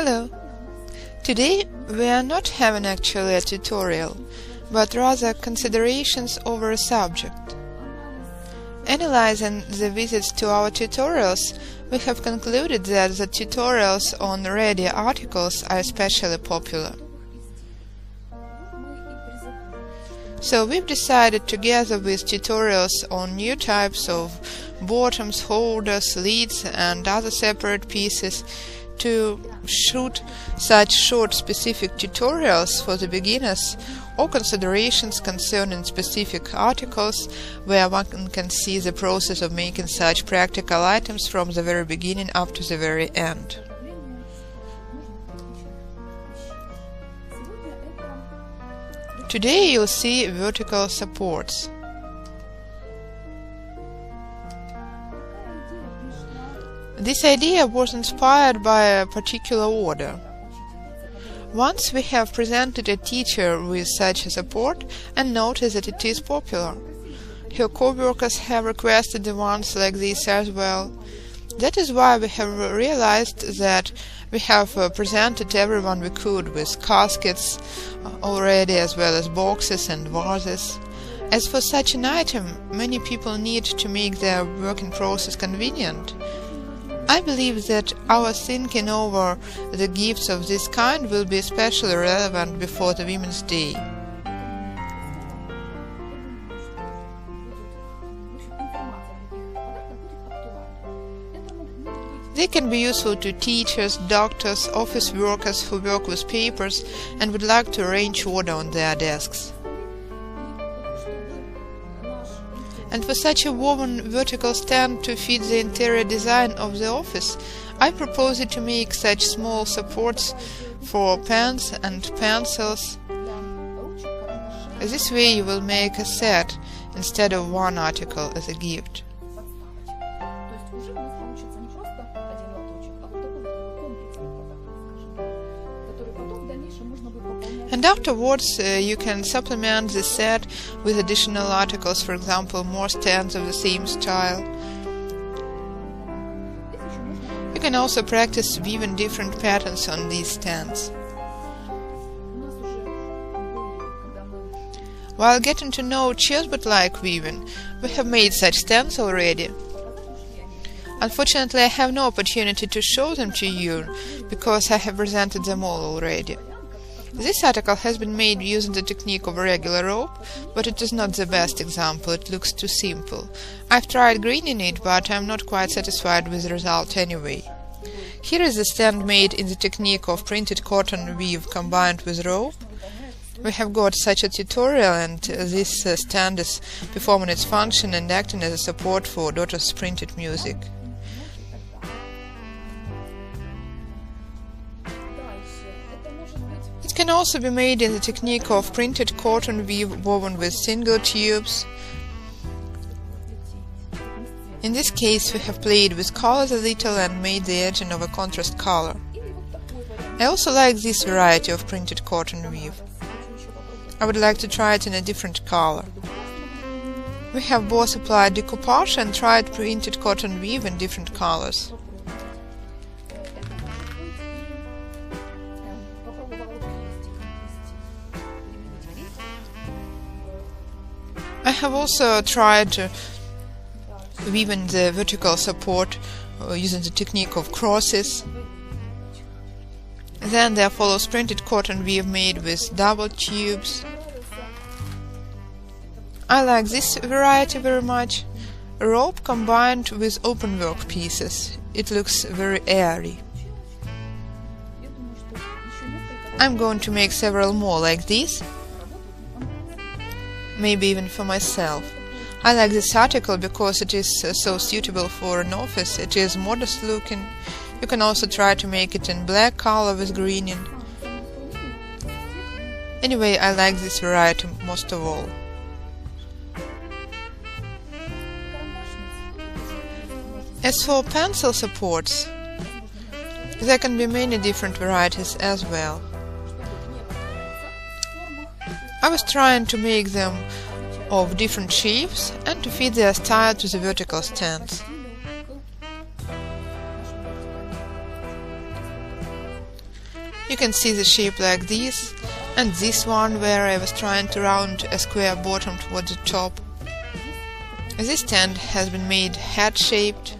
Hello! Today we are not having actually a tutorial, but rather considerations over a subject. Analyzing the visits to our tutorials, we have concluded that the tutorials on radio articles are especially popular. So we've decided, together with tutorials on new types of bottoms, holders, leads and other separate pieces, to shoot such short specific tutorials for the beginners or considerations concerning specific articles where one can see the process of making such practical items from the very beginning up to the very end. Today you'll see vertical supports. This idea was inspired by a particular order. Once we have presented a teacher with such a support and noticed that it is popular. Her co-workers have requested the ones like this as well. That is why we have realized that we have presented everyone we could with caskets already, as well as boxes and vases. As for such an item, many people need to make their working process convenient. I believe that our thinking over the gifts of this kind will be especially relevant before the Women's Day. They can be useful to teachers, doctors, office workers who work with papers and would like to arrange order on their desks. And for such a woven vertical stand to fit the interior design of the office, I propose to make such small supports for pens and pencils. This way you will make a set instead of one article as a gift. And afterwards you can supplement the set with additional articles, for example, more stands of the same style. You can also practice weaving different patterns on these stands. While getting to know chessboard-like weaving, we have made such stands already. Unfortunately, I have no opportunity to show them to you, because I have presented them all already. This article has been made using the technique of a regular rope, but it is not the best example, it looks too simple. I've tried greening it, but I'm not quite satisfied with the result anyway. Here is the stand made in the technique of printed cotton weave combined with rope. We have got such a tutorial, and this stand is performing its function and acting as a support for daughter's printed music. It can also be made in the technique of printed cotton weave woven with single tubes. In this case we have played with colors a little and made the edging of a contrast color. I also like this variety of printed cotton weave. I would like to try it in a different color. We have both applied decoupage and tried printed cotton weave in different colors. I have also tried weaving the vertical support using the technique of crosses. Then there follows printed cotton weave made with double tubes. I like this variety very much. Rope combined with openwork pieces. It looks very airy. I'm going to make several more like this. Maybe even for myself. I like this article because it is so suitable for an office. It is modest looking. You can also try to make it in black color with greening. Anyway, I like this variety most of all. As for pencil supports, there can be many different varieties as well. I was trying to make them of different shapes and to fit their style to the vertical stands. You can see the shape like this, and this one where I was trying to round a square bottom towards the top. This stand has been made head-shaped.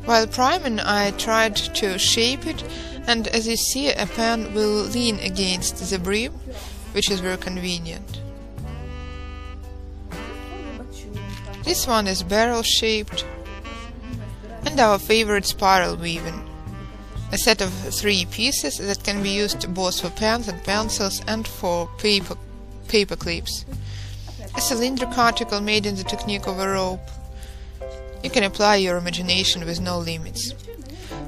While priming, I tried to shape it, and as you see, a pen will lean against the brim, which is very convenient. This one is barrel-shaped, and our favorite spiral weaving, a set of 3 pieces that can be used both for pens and pencils and for paper clips. A cylindrical article made in the technique of a rope. You can apply your imagination with no limits.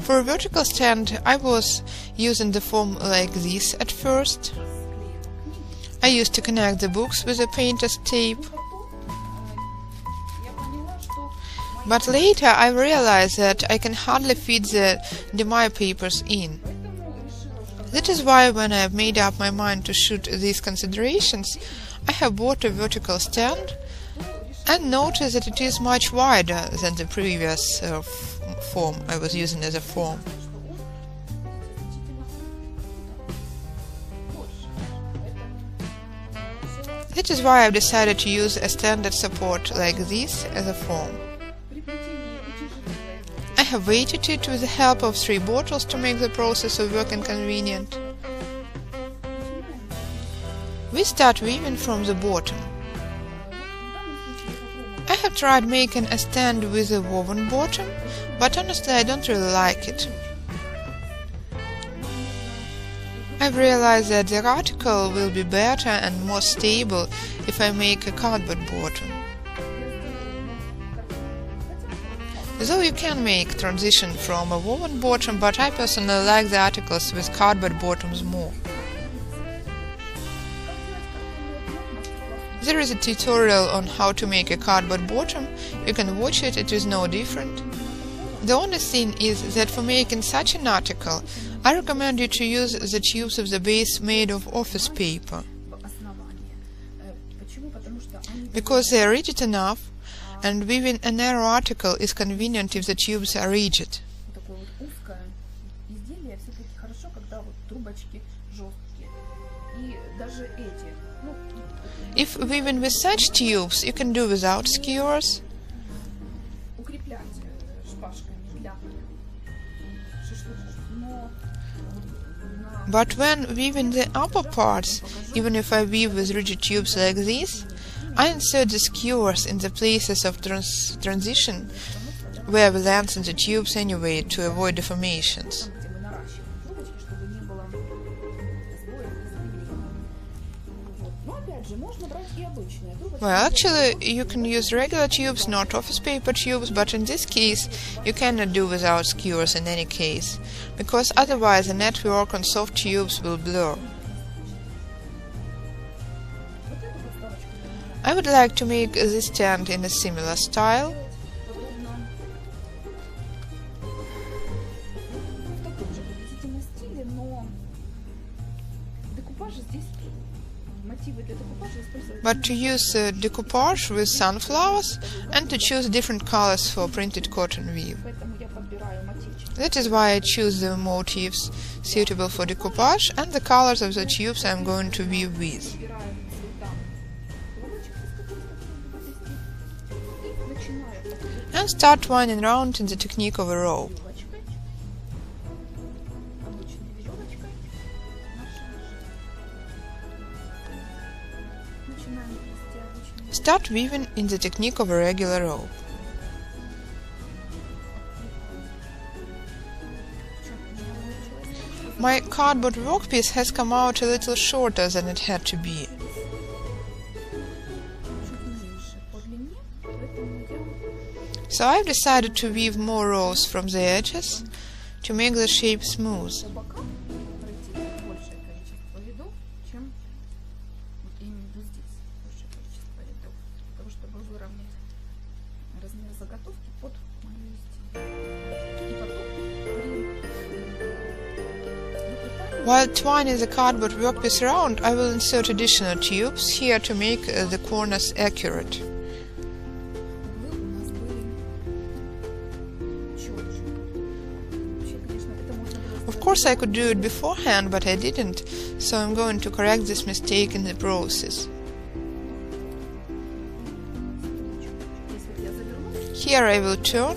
For a vertical stand, I was using the form like this at first. I used to connect the books with a painter's tape. But later I realized that I can hardly fit the demi papers in. That is why when I have made up my mind to shoot these considerations, I have bought a vertical stand and noticed that it is much wider than the previous form I was using as a form. That is why I've decided to use a standard support like this as a form. I have weighted it with the help of 3 bottles to make the process of working convenient. We start weaving from the bottom. I have tried making a stand with a woven bottom, but honestly I don't really like it. I've realized that the article will be better and more stable if I make a cardboard bottom. Though you can make transition from a woven bottom, but I personally like the articles with cardboard bottoms more. There is a tutorial on how to make a cardboard bottom. You can watch it, it is no different. The only thing is that for making such an article, I recommend you to use the tubes of the base made of office paper, because they are rigid enough, and weaving a narrow article is convenient if the tubes are rigid. If weaving with such tubes, you can do without skewers. But when weaving the upper parts, even if I weave with rigid tubes like this, I insert the skewers in the places of transition where we lengthen the tubes anyway to avoid deformations. Well, actually, you can use regular tubes, not office paper tubes, but in this case, you cannot do without skewers in any case, because otherwise the network on soft tubes will blur. I would like to make this stand in a similar style. But to use decoupage with sunflowers and to choose different colors for printed cotton weave. That is why I choose the motifs suitable for decoupage and the colors of the tubes I am going to weave with. And start winding round in the technique of a rope. Start weaving in the technique of a regular rope. My cardboard workpiece has come out a little shorter than it had to be. So I've decided to weave more rows from the edges to make the shape smooth. While twining the cardboard workpiece round, I will insert additional tubes here to make the corners accurate. Of course I could do it beforehand, but I didn't, so I'm going to correct this mistake in the process. Here I will turn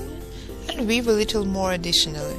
and weave a little more additionally.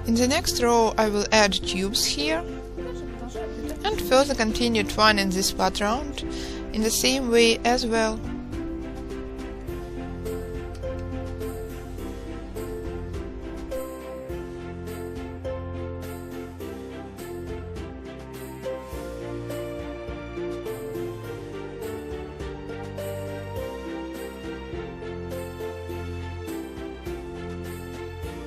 In the next row I will add tubes here and further continue twining this part round in the same way as well.